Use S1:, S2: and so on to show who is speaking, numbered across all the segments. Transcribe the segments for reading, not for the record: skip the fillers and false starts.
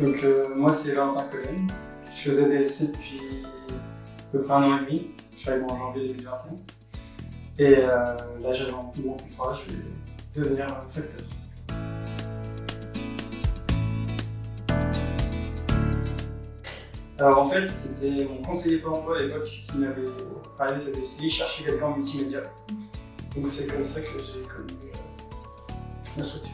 S1: Donc moi c'est Valentin Collen, je faisais DLC depuis à peu près 1 an et demi, je suis arrivé en janvier 2021 et là j'avais un bon contrat, je vais devenir facteur. Alors en fait c'était mon conseiller Pôle emploi à l'époque qui m'avait parlé de cette DLC, il cherchait quelqu'un en multimédia, donc c'est comme ça que j'ai connu la structure.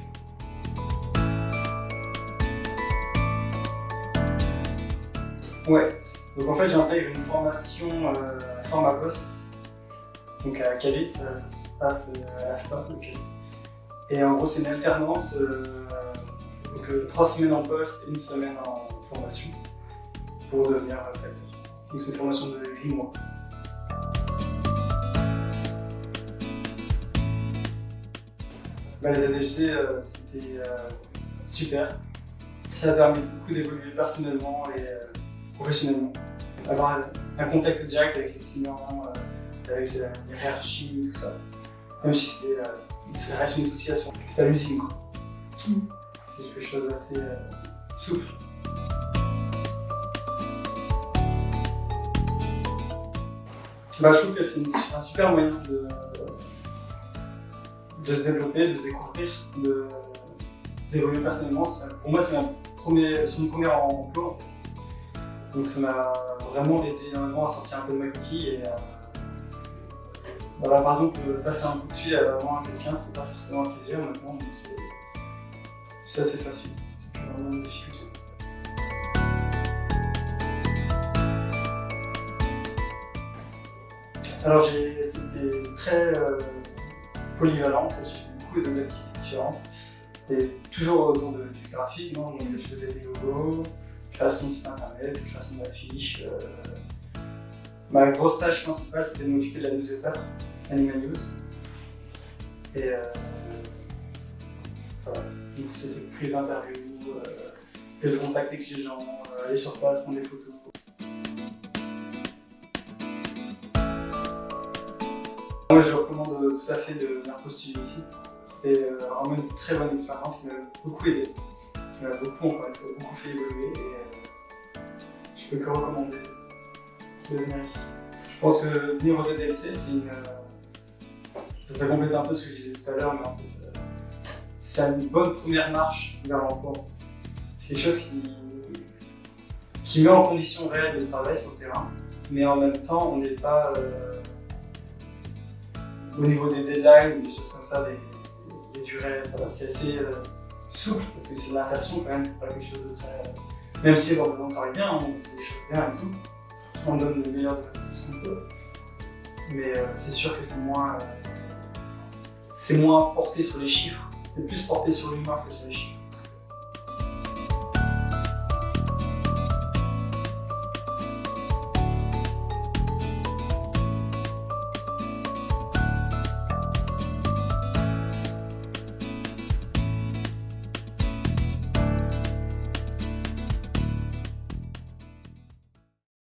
S1: Ouais, donc en fait j'intègre une formation format poste, donc à Calais, ça se passe à l'AFPA. Et en gros c'est une alternance, donc 3 semaines en poste et 1 semaine en formation pour devenir facteur. Donc c'est une formation de 8 mois. Les ADLC c'était super, ça a permis beaucoup d'évoluer personnellement et professionnellement. Avoir un contact direct avec les clients, avec les hiérarchies, tout ça. Même si ça reste une association, c'est pas l'usine quoi. C'est quelque chose d'assez souple. Je trouve que c'est un super moyen de se développer, de se découvrir, d'évoluer personnellement. Pour moi c'est mon premier emploi en fait. Donc ça m'a vraiment aidé énormément à sortir un peu de ma coquille et par exemple passer un coup de fil à quelqu'un c'est pas forcément un plaisir maintenant, donc c'est assez facile, c'est plus vraiment une difficulté. Alors c'était très polyvalent, en fait, j'ai fait beaucoup d'activités différentes. C'était toujours autour du graphisme, donc je faisais des logos, création de site internet, création d'affiches. Ma grosse tâche principale c'était de m'occuper de la newsletter Animal News. Et voilà. Donc c'était prise d'interview, de contact avec les gens, aller sur place, prendre des photos. Moi je recommande tout à fait de venir postuler ici. C'était vraiment une très bonne expérience qui m'a beaucoup aidé, qui m'a beaucoup fait évoluer et je peux que recommander de venir ici. Je pense que venir aux ADLC, ça complète un peu ce que je disais tout à l'heure, mais en fait, c'est une bonne première marche vers l'emploi. C'est quelque chose qui met en condition réelle de travail sur le terrain, mais en même temps, on n'est pas au niveau des deadlines ou des choses comme ça, des durées. C'est assez souple parce que c'est de l'insertion quand même, c'est pas quelque chose de très. Même si on travaille bien, on fait des choses bien et tout, on donne le meilleur de ce qu'on peut. Mais c'est sûr que c'est moins porté sur les chiffres, c'est plus porté sur l'humain que sur les chiffres.